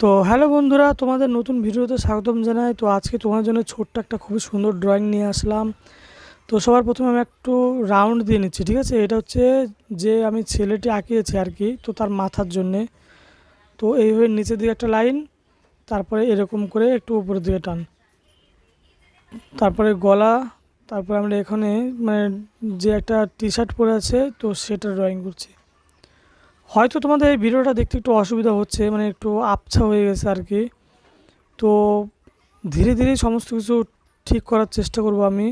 তো হ্যালো বন্ধুরা, তোমাদের নতুন ভিডিওতে স্বাগতম জানাই। তো আজকে তোমার জন্য ছোট্ট একটা খুবই সুন্দর ড্রয়িং নিয়ে আসলাম। তো সবার প্রথমে আমি একটু রাউন্ড দিয়ে নিচ্ছি, ঠিক আছে? এটা হচ্ছে যে আমি ছেলেটি আঁকিয়েছি আর কি, তো তার মাথার জন্যে। তো এইভাবে নিচের দিকে একটা লাইন, তারপরে এরকম করে একটু উপরের দিকে টান, তারপরে গলা, তারপরে আমরা এখানে মানে যে একটা টি শার্ট পরে আছে তো সেটা ড্রয়িং করছি। হয়তো তোমাদের এই ভিডিওটা দেখতে একটু অসুবিধা হচ্ছে, মানে একটু আবছা হয়ে গেছে আর কি। তো ধীরে ধীরে সমস্ত কিছু ঠিক করার চেষ্টা করব আমি।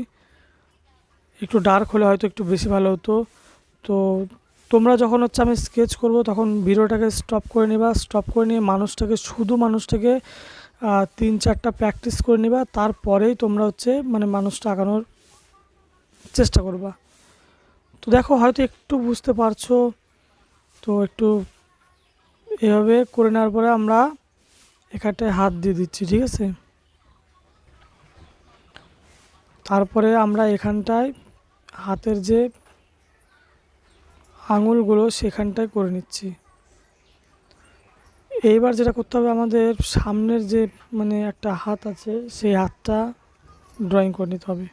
একটু ডার্ক হলে হয়তো একটু বেশি ভালো হতো। তো তোমরা যখন হচ্ছে আমি স্কেচ করব তখন ভিডিওটাকে স্টপ করে নিবা, স্টপ করে নিয়ে মানুষটাকে 3-4টা প্র্যাকটিস করে নিবা, তারপরেই তোমরা হচ্ছে মানে মানুষটা আঁকানোর চেষ্টা করবা। তো দেখো হয়তো একটু বুঝতে পারছো। তো একটু এভাবে করে নেওয়ার পরে আমরা এখানটায় হাত দিয়ে দিচ্ছি, ঠিক আছে? তারপরে আমরা এখানটায় হাতের যে আঙুলগুলো সেখানটায় করে নিচ্ছি। এইবার যেটা করতে হবে, আমাদের সামনের যে মানে একটা হাত আছে সেই হাতটা ড্রয়িং করে নিতে হবে।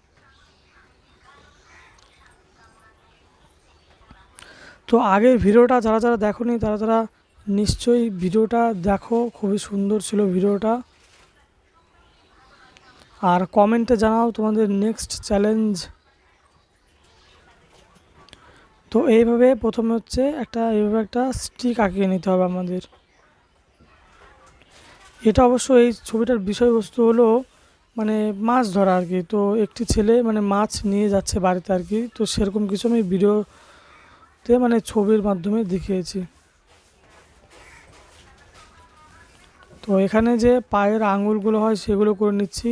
তো আগের ভিডিওটা যারা যারা দেখোনি তারা তারা নিশ্চয়ই ভিডিওটা দেখো, খুবই সুন্দর ছিল ভিডিওটা। আর কমেন্টে জানাও তোমাদের নেক্সট চ্যালেঞ্জ। তো এইভাবে প্রথমে হচ্ছে এইভাবে একটা স্টিক আঁকিয়ে নিতে হবে আমাদের। এটা অবশ্য এই ছবিটার বিষয়বস্তু হলো মানে মাছ ধরা আর কি। তো একটি ছেলে মানে মাছ নিয়ে যাচ্ছে বাড়িতে আর কি, তো সেরকম কিছু আমি ভিডিওতে মানে ছবির মাধ্যমে দেখিয়েছি। তো এখানে যে পায়ের আঙুলগুলো হয় সেগুলো করে নিচ্ছি।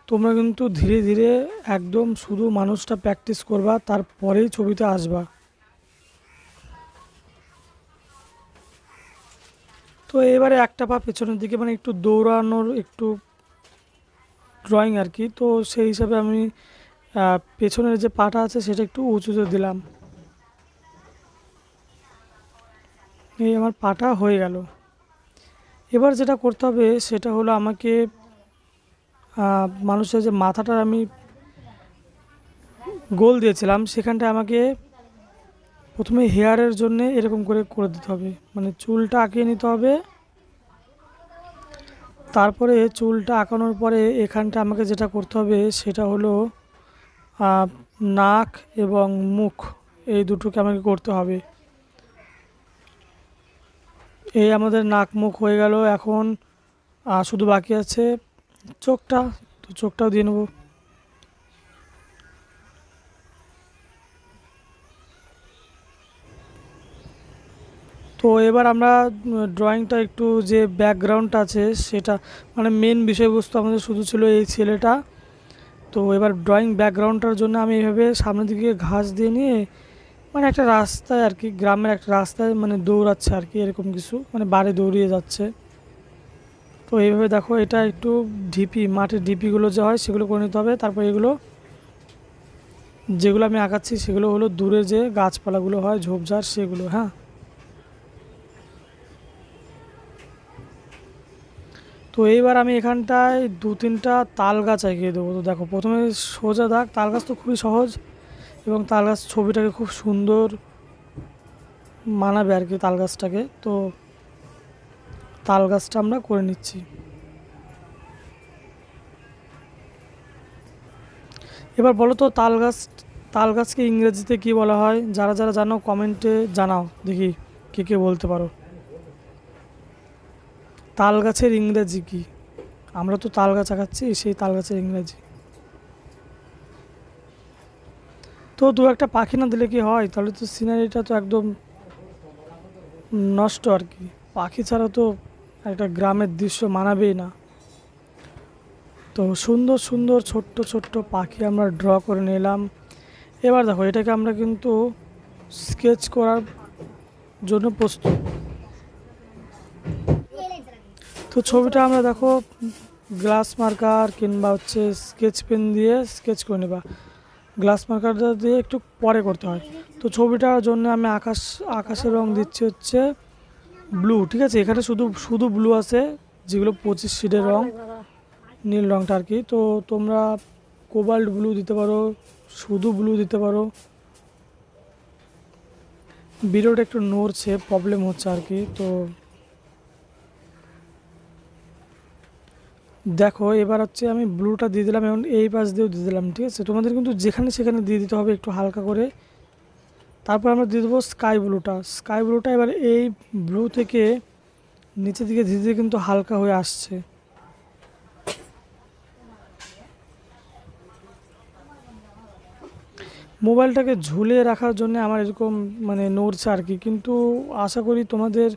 তোমরা কিন্তু ধীরে ধীরে একদম শুধু মানুষটা প্র্যাকটিস করবা, তারপরেই ছবিতে আসবা। তো এবারে একটা পা পেছনের দিকে মানে একটু দৌড়ানোর একটু ড্রয়িং আর কি। তো সেই হিসাবে আমি পেছনের যে পাটা আছে সেটা একটু উঁচুতে দিলাম। এই আমার পাটা হয়ে গেল। এবার যেটা করতে হবে সেটা হলো আমাকে মানুষের যে মাথাটা আমি গোল দিয়েছিলাম সেখানটায় আমাকে প্রথমে হেয়ারের জন্য এরকম করে করে দিতে হবে, মানে চুলটা আঁকিয়ে নিতে হবে। তারপরে চুলটা আঁকানোর পরে এখানটা আমাকে যেটা করতে হবে সেটা হলো নাক এবং মুখ, এই দুটোকে আমাকে করতে হবে। এই আমাদের নাক মুখ হয়ে গেল। এখন শুধু বাকি আছে চোখটা। তো চোখটাও দিয়ে নেব। তো এবার আমরা ড্রয়িংটা একটু যে ব্যাকগ্রাউন্ডটা আছে সেটা মানে মেন বিষয়বস্তু আমাদের শুধু ছিল এই ছেলেটা। তো এবার ড্রয়িং ব্যাকগ্রাউন্ডটার জন্য আমি এইভাবে সামনের দিকে ঘাস দিয়ে নিয়ে মানে একটা রাস্তায় আর কি, গ্রামের একটা রাস্তায় মানে দৌড়াচ্ছে আর কি, এরকম কিছু মানে বাড়ি দৌড়িয়ে যাচ্ছে। তো এইভাবে দেখো এটা একটু ঢিপি, মাটির ঢিপিগুলো যে হয় সেগুলো করে নিতে হবে। তারপর এগুলো যেগুলো আমি আঁকাচ্ছি সেগুলো হলো দূরে যে গাছপালাগুলো হয় ঝোপঝাড় সেগুলো, হ্যাঁ। তো এইবার আমি এখানটায় 2-3টা তাল গাছ এঁকে দেবো। তো দেখো প্রথমে সোজা দাগ, তাল গাছ তো খুবই সহজ এবং তাল গাছ ছবিটাকে খুব সুন্দর মানাবে আর কি তাল গাছটাকে। তো তাল গাছটা আমরা করে নিচ্ছি। এবার বলো তো তাল গাছকে ইংরেজিতে কি বলা হয়? যারা যারা জানো কমেন্টে জানাও দেখি, কে কে বলতে পারো। তাল গাছের ইংরেজি কি? আমরা তো তাল গাছ আঁকাচ্ছি, সেই তাল গাছের ইংরেজি। তো দু একটা পাখি না দিলে কি হয়, তাহলে তো সিনারিটা তো একদম নষ্ট আর কি। পাখি ছাড়া তো একটা গ্রামের দৃশ্য মানাবেই না। তো সুন্দর সুন্দর ছোট্ট ছোট্ট পাখি আমরা ড্র করে নিলাম। এবার দেখো এটাকে আমরা কিন্তু স্কেচ করার জন্য প্রস্তুত। তো ছবিটা আমরা দেখো গ্লাস মার্কার কিংবা হচ্ছে স্কেচ পেন দিয়ে স্কেচ করে নেবা। গ্লাস মার্কারটা দিয়ে একটু পরে করতে হয়। তো ছবিটার জন্য আমি আকাশের রং দিচ্ছি হচ্ছে ব্লু, ঠিক আছে? এখানে শুধু শুধু ব্লু আছে, যেগুলো 25 শেডের রং, নীল রংটা আর কি। তো তোমরা কোবাল্ট ব্লু দিতে পারো, শুধু ব্লু দিতে পারো। ভিডিওটা একটু নড়ছে, প্রবলেম হচ্ছে আর কি। তো দেখো এবার হচ্ছে আমি ব্লুটা দিয়ে দিলাম, এবং এই পাশ দিয়েও দিয়ে দিলাম, ঠিক আছে। তোমাদের কিন্তু যেখানে সেখানে দিয়ে দিতে হবে একটু হালকা করে। তারপর আমরা দিয়ে দেবো স্কাই ব্লুটা। স্কাই ব্লুটা এবার এই ব্লু থেকে নিচের দিকে ধীরে ধীরে কিন্তু হালকা হয়ে আসছে। মোবাইলটাকে ঝুলিয়ে রাখার জন্য আমার এরকম মানে নড়ছে আর কি, কিন্তু আশা করি তোমাদের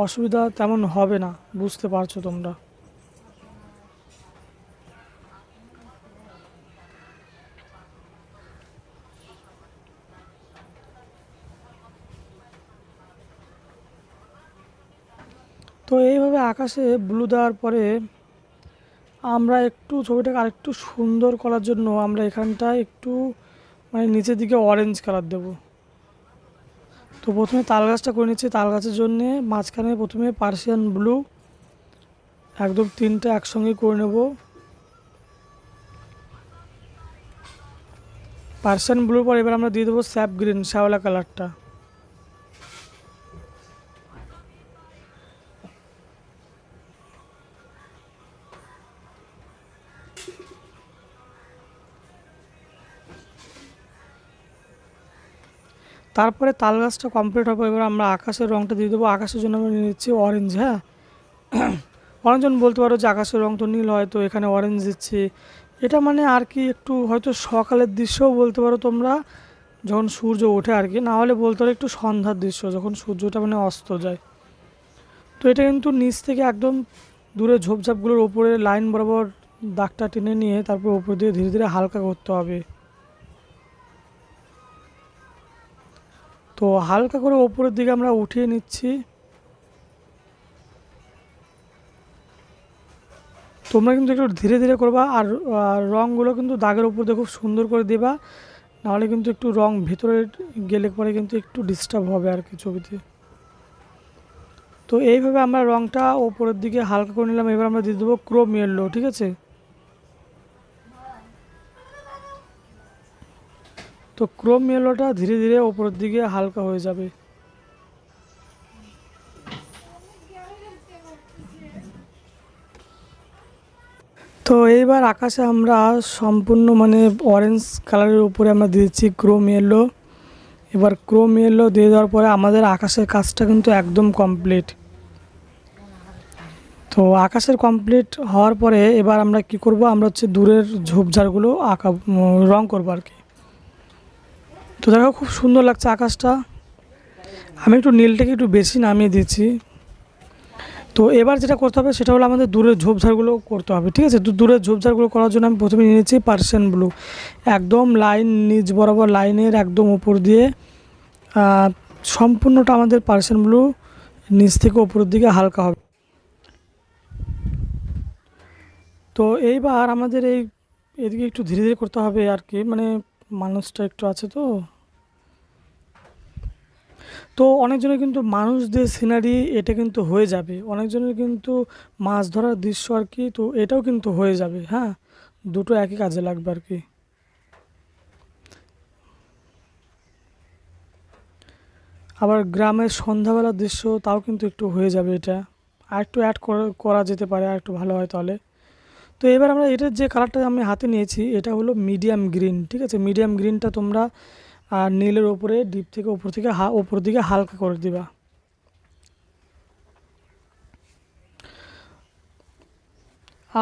অসুবিধা তেমন হবে না, বুঝতে পারছো তোমরা। তো এইভাবে আকাশে ব্লু দেওয়ার পরে আমরা একটু ছবিটাকে আরেকটু সুন্দর করার জন্য আমরা এখানটায় একটু মানে নিচের দিকে অরেঞ্জ কালার দেব। তো প্রথমে তাল গাছটা করে নিচ্ছি। তাল গাছের জন্যে মাঝখানে প্রথমে পার্সিয়ান ব্লু একদম তিনটা একসঙ্গে করে নেব। পার্সিয়ান ব্লুর পর এবার আমরা দিয়ে দেবো স্যাপ গ্রিন, শ্যাওলা কালারটা। তারপরে তাল গাছটা কমপ্লিট হবে, এবার আমরা আকাশের রঙটা দিয়ে দেবো। আকাশের জন্য আমরা নিয়ে নিচ্ছি অরেঞ্জ। হ্যাঁ, অনেকজন বলতে পারো যে আকাশের রং তো নীল হয়, তো এখানে অরেঞ্জ দিচ্ছি। এটা মানে আর কি একটু হয়তো সকালের দৃশ্যও বলতে পারো তোমরা, যখন সূর্য ওঠে আর কি। না হলে বলতে পারো একটু সন্ধ্যার দৃশ্য, যখন সূর্যটা মানে অস্ত যায়। তো এটা কিন্তু নিচ থেকে একদম দূরে ঝোপঝাপগুলোর ওপরে লাইন বরাবর দাগটা টেনে নিয়ে তারপর ওপর দিয়ে ধীরে ধীরে হালকা করতে হবে। তো হালকা করে ওপরের দিকে আমরা উঠিয়ে নিচ্ছি। তোমরা কিন্তু একটু ধীরে ধীরে করবা, আর রঙগুলো কিন্তু দাগের উপর দিয়ে খুব সুন্দর করে দেবা, নাহলে কিন্তু একটু রং ভেতরে গেলে পরে কিন্তু একটু ডিস্টার্ব হবে আর কি ছবিতে। তো এইভাবে আমরা রংটা ওপরের দিকে হালকা করে নিলাম। এবার আমরা দিয়ে দেবো ক্রোম ইয়েলো, ঠিক আছে। তো ক্রোম ইয়েলোটা ধীরে ধীরে ওপরের দিকে হালকা হয়ে যাবে। তো এইবার আকাশে আমরা সম্পূর্ণ মানে অরেঞ্জ কালারের উপরে আমরা দিয়েছি ক্রোম ইয়েলো। এবার ক্রোম ইয়েলো দিয়ে দেওয়ার পরে আমাদের আকাশের কাজটা কিন্তু একদম কমপ্লিট। তো আকাশের কমপ্লিট হওয়ার পরে এবার আমরা কি করব, আমরা হচ্ছে দূরের ঝোপঝাড়গুলো আঁকা রং করবো আর কি। তো দেখো খুব সুন্দর লাগছে আকাশটা। আমি একটু নীলটাকে একটু বেশি নামিয়ে দিচ্ছি। তো এবার যেটা করতে হবে সেটা হলো আমাদের দূরের ঝোপঝাড়গুলো করতে হবে, ঠিক আছে। তো দূরের ঝোপঝাড়গুলো করার জন্য আমি প্রথমে নিয়েছি পার্সিয়ান ব্লু। একদম লাইন নিচ বরাবর লাইনের একদম উপর দিয়ে সম্পূর্ণটা আমাদের পার্সিয়ান ব্লু নিচ থেকে উপরের দিকে হালকা হবে। তো এইবার আমাদের এদিকে একটু ধীরে ধীরে করতে হবে আর কি, মানে মানুষটা একটু আছে তো। তো অনেকজনের কিন্তু মানুষ দিয়ে সিনারি এটা কিন্তু হয়ে যাবে, অনেকজনের কিন্তু মাছ ধরার দৃশ্য আর কি, তো এটাও কিন্তু হয়ে যাবে। হ্যাঁ, দুটো একই কাজে লাগবে আর কি। আবার গ্রামের সন্ধ্যাবেলার দৃশ্য তাও কিন্তু একটু হয়ে যাবে এটা। আর একটু অ্যাড করা যেতে পারে, আর একটু ভালো হয় তাহলে। তো এবার আমরা এটার যে কালারটা আমি হাতে নিয়েছি এটা হলো মিডিয়াম গ্রিন, ঠিক আছে। মিডিয়াম গ্রিনটা তোমরা নীলের ওপরে ডিপ থেকে ওপর থেকে ওপর দিকে হালকা করে দিবা।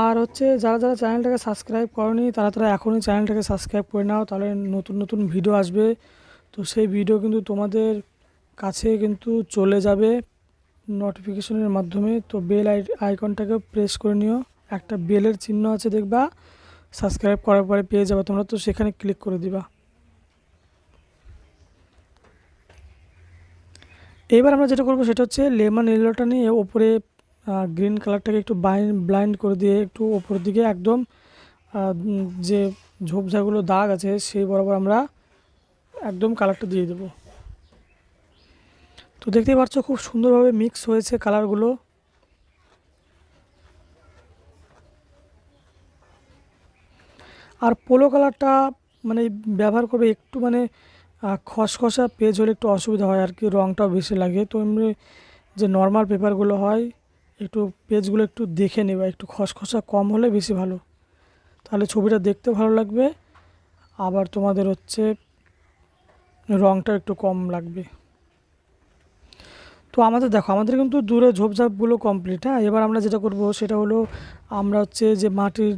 আর হচ্ছে যারা যারা চ্যানেলটাকে সাবস্ক্রাইব করনি তারা তারা এখনই চ্যানেলটাকে সাবস্ক্রাইব করে নাও, তাহলে নতুন নতুন ভিডিও আসবে। তো সেই ভিডিও কিন্তু তোমাদের কাছে কিন্তু চলে যাবে নোটিফিকেশনের মাধ্যমে। তো বেল আইকনটাকে প্রেস করে নিও, একটা বেলের চিহ্ন আছে দেখবা, সাবস্ক্রাইব করার পরে পেয়ে যাবে তোমরা, তো সেখানে ক্লিক করে দিবা। এবার আমরা যেটা করবো সেটা হচ্ছে লেমন ইয়েলোটা নিয়ে ওপরে গ্রিন কালারটাকে একটু ব্লাইন্ড করে দিয়ে একটু ওপর দিকে একদম যে ঝোপঝাড়গুলো দাগ আছে সেই বরাবর আমরা একদম কালারটা দিয়ে দেবো। তো দেখতেই পাচ্ছ খুব সুন্দরভাবে মিক্স হয়েছে কালারগুলো। আর পোলো কালারটা মানে ব্যবহার করবে একটু মানে খসখসা পেজ হলে একটু অসুবিধা হয় আর কি, রঙটাও বেশি লাগে। তো এমনি যে নর্মাল পেপারগুলো হয় একটু পেজগুলো একটু দেখে নেবা, একটু খসখসা কম হলে বেশি ভালো, তাহলে ছবিটা দেখতে ভালো লাগবে, আবার তোমাদের হচ্ছে রঙটা একটু কম লাগবে। তো আমাদের দেখো আমাদের কিন্তু দূরে ঝোপঝাপগুলো কমপ্লিট। হ্যাঁ, এবার আমরা যেটা করব সেটা হলো আমরা হচ্ছে যে মাটির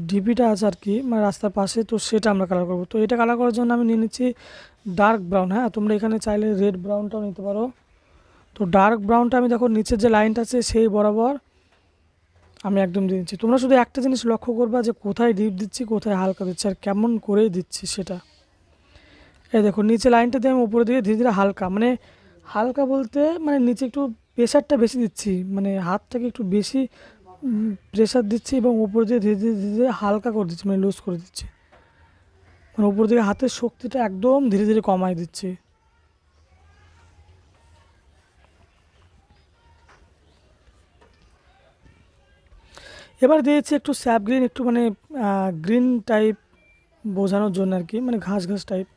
ঢিপিটা আছে আর কি মানে রাস্তার পাশে, তো সেটা আমরা কালার করব। তো এটা কালার করার জন্য আমি নিয়ে নিচ্ছি ডার্ক ব্রাউন। হ্যাঁ, তোমরা এখানে চাইলে রেড ব্রাউনটাও নিতে পারো। তো ডার্ক ব্রাউনটা আমি দেখো নিচের যে লাইনটা আছে সেই বরাবর আমি একদম দিয়ে দিচ্ছি। তোমরা শুধু একটা জিনিস লক্ষ্য করবা যে কোথায় ডিপ দিচ্ছি, কোথায় হালকা দিচ্ছি, আর কেমন করে দিচ্ছি সেটা। এই দেখো নিচে লাইনটা দিয়ে আমি উপরের দিকে ধীরে ধীরে হালকা, মানে হালকা বলতে মানে নিচে একটু প্রেশারটা বেশি দিচ্ছি, মানে হাতটাকে একটু বেশি প্রেশার দিচ্ছি এবং উপর দিয়ে ধীরে ধীরে ধীরে ধীরে হালকা করে দিচ্ছি, মানে লুজ করে দিচ্ছি, মানে উপর দিকে হাতের শক্তিটা একদম ধীরে ধীরে কমায় দিচ্ছি। এবার দিয়েছি একটু স্যাপ গ্রিন, একটু মানে গ্রিন টাইপ বোঝানোর জন্য আর কি, মানে ঘাস ঘাস টাইপ।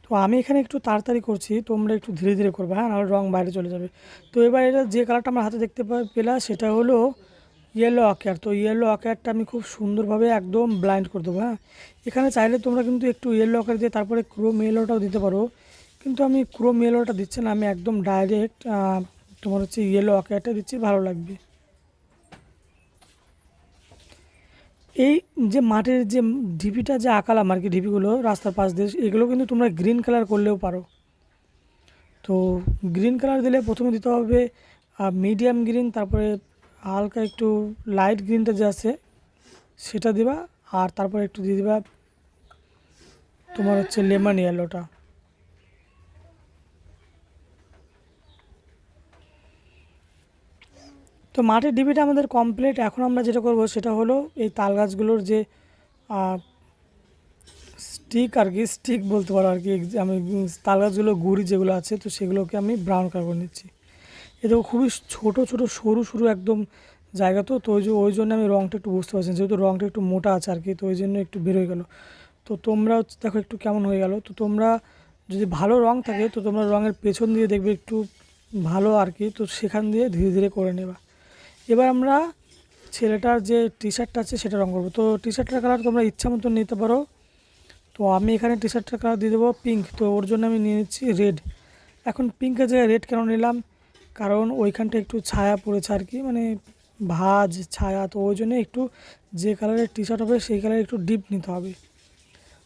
তো আমি এখানে একটু তাড়াতাড়ি করছি, তোমরা একটু ধীরে ধীরে করবে, হ্যাঁ, নাহলে রং বাইরে চলে যাবে। তো এবার এটা যে কালারটা আমার হাতে দেখতে পেলা সেটা হলো ইয়েলো অকেয়ার। তো ইয়েলো অকেয়ারটা আমি খুব সুন্দরভাবে একদম ব্লাইন্ড করে দেবো। হ্যাঁ, এখানে চাইলে তোমরা কিন্তু একটু ইয়েলো অকেয়ার দিয়ে তারপরে ক্রোম ইয়েলোটাও দিতে পারো, কিন্তু আমি ক্রোম ইয়েলোটা দিচ্ছি না, আমি একদম ডাইরেক্ট তোমার হচ্ছে ইয়েলো অকেয়ারটা দিচ্ছি, ভালো লাগবে। এই যে মাটির যে ঢিপিটা যে আঁকালাম আর কি, ঢিপিগুলো রাস্তার পাশ দিয়ে, এগুলো কিন্তু তোমরা গ্রিন কালার করলেও পারো। তো গ্রিন কালার দিলে প্রথমে দিতে হবে মিডিয়াম গ্রিন, তারপরে হালকা একটু লাইট গ্রিনটা যে আছে সেটা দিবা, আর তারপরে একটু দিয়ে দিবা তোমার হচ্ছে লেমন ইয়েলোটা। তো মাটির ডিবিটা আমাদের কমপ্লিট। এখন আমরা যেটা করব সেটা হলো এই তাল গাছগুলোর যে স্টিক আর কি, স্টিক বলতে পারো আর কি, আমি তাল গাছগুলো গুড়ি যেগুলো আছে তো সেগুলোকে আমি ব্রাউন কালার করে নিচ্ছি। এ দেখো খুবই ছোট ছোট সরু সরু একদম জায়গা, তো তো ওই জন্য আমি রঙটা একটু বুঝতে পারছি না, যেহেতু রঙটা একটু মোটা আছে আর কি, তো ওই জন্য একটু বের হয়ে গেলো। তো তোমরা দেখো একটু কেমন হয়ে গেল। তো তোমরা যদি ভালো রং থাকে তো তোমরা রঙের পেছন দিয়ে দেখবে একটু ভালো আর কি, তো সেখান দিয়ে ধীরে ধীরে করে নেবা। এবার আমরা ছেলেটার যে টি শার্টটা আছে সেটা রঙ করবো। তো টি শার্টটার কালার তোমরা ইচ্ছা মতো নিতে পারো। তো আমি এখানে টি শার্টটার কালার দিয়ে দেবো পিঙ্ক, তো ওর জন্য আমি নিয়ে নিচ্ছি রেড। এখন পিঙ্কের জায়গায় রেড কেন নিলাম, কারণ ওইখানটা একটু ছায়া পড়েছে আর কি, মানে ভাঁজ ছায়া, তো ওই জন্য একটু যে কালারের টি শার্ট হবে সেই কালার একটু ডিপ নিতে হবে।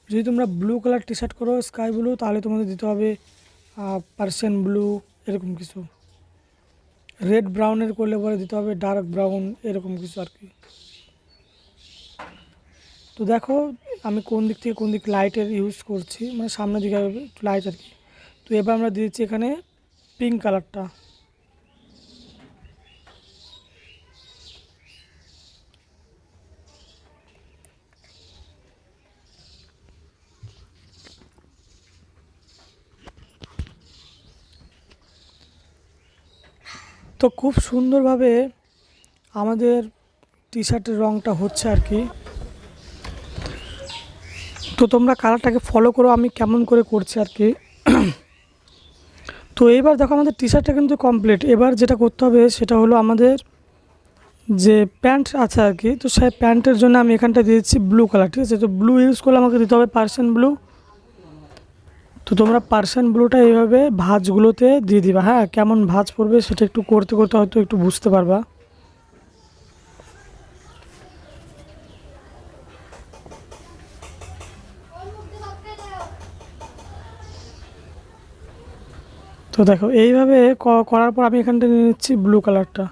যদি তোমরা ব্লু কালার টি শার্ট করো স্কাই ব্লু, তাহলে তোমাদের দিতে হবে পার্সিয়ান ব্লু এরকম কিছু। রেড ব্রাউনের করলে পরে দিতে হবে ডার্ক ব্রাউন এরকম কিছু আর কি। তো দেখো আমি কোন দিক থেকে কোন দিক লাইটের ইউজ করছি, মানে সামনের দিকে একটু লাইট আর কি। তো এবার আমরা দিয়েছি এখানে পিঙ্ক কালারটা। তো খুব সুন্দরভাবে আমাদের টি শার্টের রঙটা হচ্ছে আর কি। তো তোমরা কালারটাকে ফলো করো আমি কেমন করে করছি আর কি। তো এইবার দেখো আমাদের টি শার্টটা কিন্তু কমপ্লিট। এবার যেটা করতে হবে সেটা হলো আমাদের যে প্যান্ট আছে আর কি, তো সেই প্যান্টের জন্য আমি এখানটা দিয়েছি ব্লু কালার, ঠিক আছে। তো ব্লু ইউজ করলে আমাকে দিতে হবে পার্সিয়ান ব্লু। তো তোমরা পার্সিয়ান ব্লুটা এইভাবে ভাঁজগুলোতে দিয়ে দিবা। হ্যাঁ, কেমন ভাঁজ পড়বে সেটা একটু করতে করতে হয়তো একটু বুঝতে পারবা। তো দেখো এইভাবে করার পর আমি এখানটা নিয়ে নিচ্ছি ব্লু কালারটা।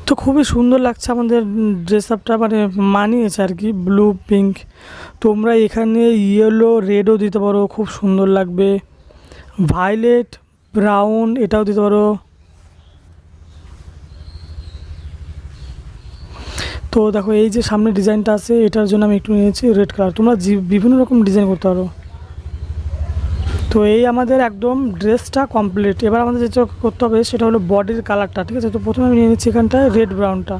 তো খুবই সুন্দর লাগছে আমাদের ড্রেস আপটা, মানে মানিয়েছে আর কি ব্লু পিঙ্ক। তোমরা এখানে ইয়েলো রেডও দিতে পারো, খুব সুন্দর লাগবে। ভায়োলেট ব্রাউন এটাও দিতে পারো। তো দেখো এই যে সামনে ডিজাইনটা আছে এটার জন্য আমি একটু নিয়েছি রেড কালার। তোমরা বিভিন্ন রকম ডিজাইন করতে পারো। তো এই আমাদের একদম ড্রেসটা কমপ্লিট। এবার আমাদের যেটা করতে হবে সেটা হলো বডির কালারটা, ঠিক আছে। তো প্রথমে আমি নিয়ে নিচ্ছি এখানটায় রেড ব্রাউনটা।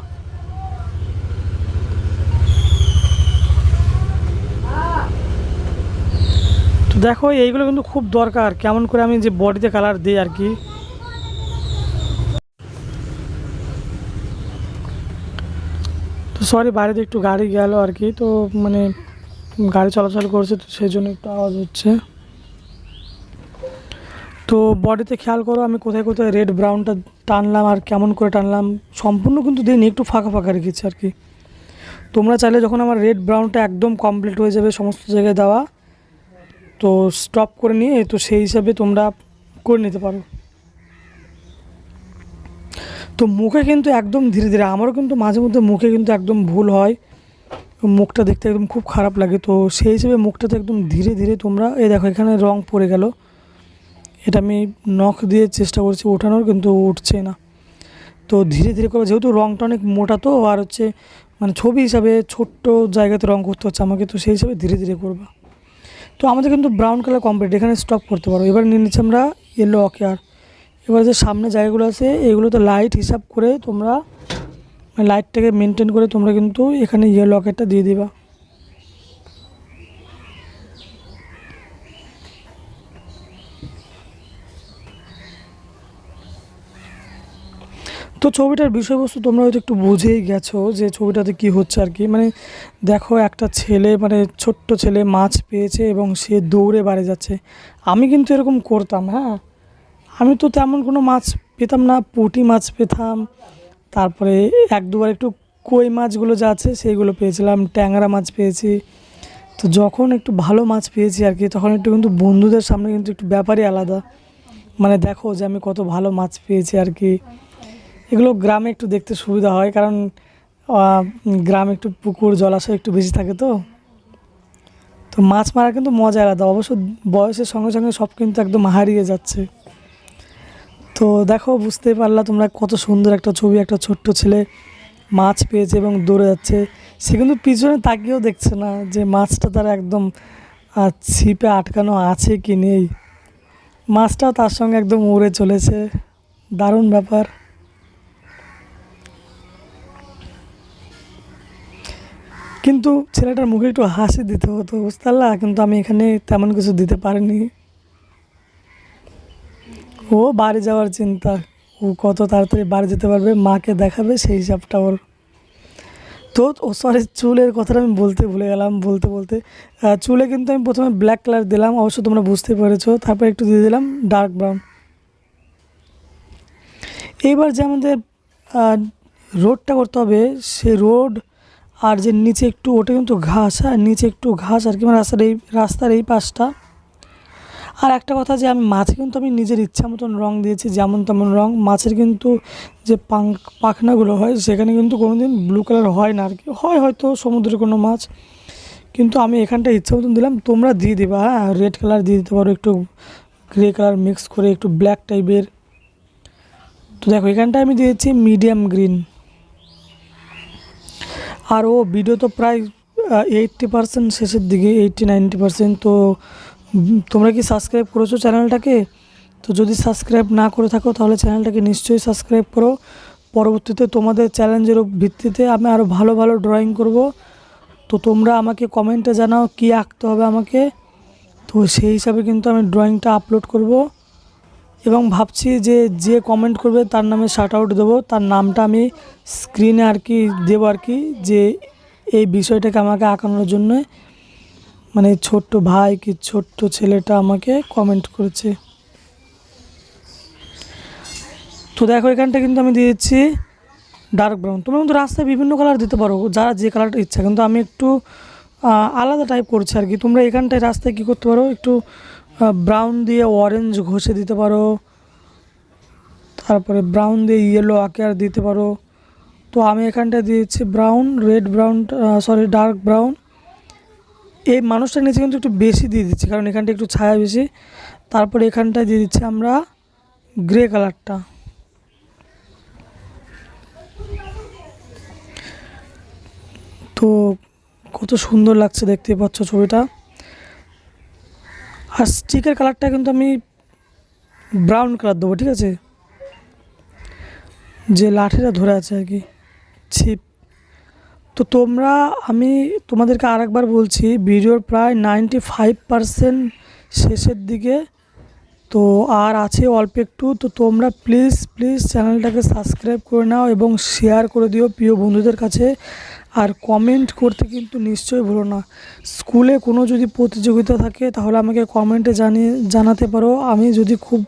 তো দেখো এইগুলো কিন্তু খুব দরকার, কেমন করে আমি যে বডিতে কালার দিই আর কি। তো সরি বাইরে একটু গাড়ি গেল আর কি, তো মানে গাড়ি চলাচল করছে তো সেই জন্য একটু আওয়াজ হচ্ছে। তো বডিতে খেয়াল করো আমি কোথায় কোথায় রেড ব্রাউনটা টানলাম আর কেমন করে টানলাম। সম্পূর্ণ কিন্তু দিইনি, একটু ফাঁকা ফাঁকা রেখেছি আর কি। তোমরা চাইলে যখন আমার রেড ব্রাউনটা একদম কমপ্লিট হয়ে যাবে সমস্ত জায়গায় দেওয়া, তো স্টপ করে নিয়ে তো সেই হিসাবে তোমরা করে নিতে পারো। তো মুখে কিন্তু একদম ধীরে ধীরে, আমারও কিন্তু মাঝে মধ্যে মুখে কিন্তু একদম ভুল হয়, মুখটা দেখতে একদম খুব খারাপ লাগে। তো সেই হিসেবে মুখটাতে একদম ধীরে ধীরে তোমরা, এই দেখো এখানে রং পড়ে গেল, এটা আমি নখ দিয়ে চেষ্টা করছি ওঠানোর কিন্তু উঠছে না। তো ধীরে ধীরে করবো, যেহেতু রংটা অনেক মোটা তো আর হচ্ছে মানে ছবি হিসাবে ছোট্ট জায়গাতে রং করতে হচ্ছে আমাকে, তো সেই হিসাবে ধীরে ধীরে করবা। তো আমাদের কিন্তু ব্রাউন কালার কমপ্লিট, এখানে স্টপ করতে পারো। এবার নিয়ে নিচ্ছি আমরা ইয়েলো অকেয়ার। এবার যে সামনে জায়গাগুলো আছে এগুলোতে লাইট হিসাব করে তোমরা লাইটটাকে মেনটেন করে তোমরা কিন্তু এখানে ইয়েলো অকেয়ারটা দিয়ে দিবা। তো ছবিটার বিষয়বস্তু তোমরা হয়তো একটু বুঝেই গেছো যে ছবিটাতে কি হচ্ছে আর কি। মানে দেখো একটা ছেলে, মানে ছোট্ট ছেলে মাছ পেয়েছে এবং সে দৌড়ে বাড়ি যাচ্ছে। আমি কিন্তু এরকম করতাম, হ্যাঁ। আমি তো তেমন কোনো মাছ পেতাম না, পুঁটি মাছ পেতাম, তারপরে এক দুবার একটু কই মাছগুলো যা আছে সেইগুলো পেয়েছিলাম, ট্যাংরা মাছ পেয়েছি। তো যখন একটু ভালো মাছ পেয়েছি আর কি, তখন একটু কিন্তু বন্ধুদের সামনে কিন্তু একটু ব্যাপারই আলাদা। মানে দেখো যে আমি কত ভালো মাছ পেয়েছি আর কি। এগুলো গ্রামে একটু দেখতে সুবিধা হয়, কারণ গ্রামে একটু পুকুর জলাশয় একটু বেশি থাকে। তো তো মাছ মারা কিন্তু মজা আলাদা। অবশ্য বয়সের সঙ্গে সঙ্গে সব কিন্তু একদম হারিয়ে যাচ্ছে। তো দেখো বুঝতেই পারলা তোমরা কত সুন্দর একটা ছবি, একটা ছোট্ট ছেলে মাছ পেয়েছে এবং দৌড়ে যাচ্ছে। সে কিন্তু পিছনে তাকিয়েও দেখছে না যে মাছটা তার একদম ছিপে আটকানো আছে কি নেই। মাছটাও তার সঙ্গে একদম উড়ে চলেছে, দারুণ ব্যাপার। কিন্তু ছেলেটার মুখে একটু হাসি দিতে হতো, বুঝতে পারলা, কিন্তু আমি এখানে তেমন কিছু দিতে পারিনি। ও বাড়ি যাওয়ার চিন্তা, ও কত তাড়াতাড়ি বাড়ি যেতে পারবে, মাকে দেখাবে সেই হিসাবটা ওর। তো ও সরি, চুলের কথাটা আমি বলতে ভুলে গেলাম, বলতে বলতে চুলে কিন্তু আমি প্রথমে ব্ল্যাক কালার দিলাম, অবশ্য তোমরা বুঝতে পেরেছো। তারপর একটু দিয়ে দিলাম ডার্ক ব্রাউন। এইবার যে আমাদের রোডটা করতে হবে, সে রোড আর যে নিচে একটু ওটা কিন্তু ঘাস, হ্যাঁ নিচে একটু ঘাস আর কি, মানে রাস্তার এই পাশটা। আর একটা কথা যে আমি মাছে কিন্তু আমি নিজের ইচ্ছা মতন রং দিয়েছি, যেমন তেমন রং। মাছের কিন্তু যে পাখনাগুলো হয় সেখানে কিন্তু কোনো দিন ব্লু কালার হয় না আর কি, হয় হয়তো সমুদ্রের কোনো মাছ, কিন্তু আমি এখানটা ইচ্ছা মতন দিলাম। তোমরা দিয়ে দেবা, হ্যাঁ রেড কালার দিয়ে দিতে পারো, একটু গ্রে কালার মিক্স করে একটু ব্ল্যাক টাইপের। তো দেখো এখানটায় আমি দিয়েছি মিডিয়াম গ্রিন। আর ও ভিডিও তো প্রায় 80% শেষের দিকে, 80-90%। তো তোমরা কি সাবস্ক্রাইব করেছো চ্যানেলটাকে? তো যদি সাবস্ক্রাইব না করে থাকো তাহলে চ্যানেলটাকে নিশ্চয়ই সাবস্ক্রাইব করো। পরবর্তীতে তোমাদের চ্যালেঞ্জের ভিত্তিতে আমি আরও ভালো ভালো ড্রয়িং করব। তো তোমরা আমাকে কমেন্টে জানাও কী আঁকতে হবে আমাকে, তো সেই হিসাবে কিন্তু আমি ড্রয়িংটা আপলোড করব। এবং ভাবছি যে যে কমেন্ট করবে তার নামে শাউট আউট দেবো, তার নামটা আমি স্ক্রিনে আর কি দেবো আর কি, যে এই বিষয়টাকে আমাকে আঁকানোর জন্য মানে ছোট্ট ভাই কি ছোট্ট ছেলেটা আমাকে কমেন্ট করেছে। তো দেখো এখানটা কিন্তু আমি দিয়েছি ডার্ক ব্রাউন। তোমরা কিন্তু রাস্তায় বিভিন্ন কালার দিতে পারো, যারা যে কালারটা ইচ্ছা, কিন্তু আমি একটু আলাদা টাইপ করছি আর কি। তোমরা এখানটায় রাস্তায় কী করতে পারো, একটু ব্রাউন দিয়ে অরেঞ্জ ঘষে দিতে পারো, তারপরে ব্রাউন দিয়ে ইয়েলো আকেয়ার দিতে পারো। তো আমি এখানটায় দিয়েছি brown, red brown, sorry dark brown. এই মানুষটার নিচে কিন্তু একটু বেশি দিয়ে দিচ্ছি, কারণ এখানটা একটু ছায়া বেশি। তারপরে এখানটায় দিয়ে দিচ্ছি আমরা গ্রে কালারটা। তো কত সুন্দর লাগছে দেখতে পাচ্ছ ছবিটা। আর স্টিকের কালারটা কিন্তু আমি ব্রাউন কালার দেবো, ঠিক আছে, যে লাঠিটা ধরে আছে আর কি, ছিপ। তো আমি তোমাদেরকে আরেকবার বলছি, ভিডিওর প্রায় 95% শেষের দিকে, তো আর আছে অল্প একটু। তো তোমরা প্লিজ প্লিজ চ্যানেলটাকে সাবস্ক্রাইব করে নাও এবং শেয়ার করে দিও প্রিয় বন্ধুদের কাছে। আর কমেন্ট করতে কিন্তু নিশ্চয়ই ভুলো না। স্কুলে কোনো যদি প্রতিযোগিতা থাকে তাহলে আমাকে কমেন্টে জানাতে পারো। আমি যদি খুব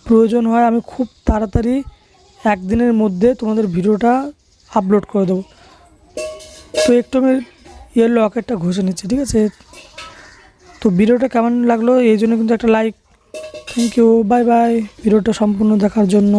প্রয়োজন হয় আমি খুব তাড়াতাড়ি একদিনের মধ্যে তোমাদের ভিডিওটা আপলোড করে দেবো। তো একটু আমি এর লকেটটা ঘষে নিচ্ছি, ঠিক আছে। তো ভিডিওটা কেমন লাগলো এই জন্য কিন্তু একটা like, thank you, bye bye ভিডিওটা সম্পূর্ণ দেখার জন্য।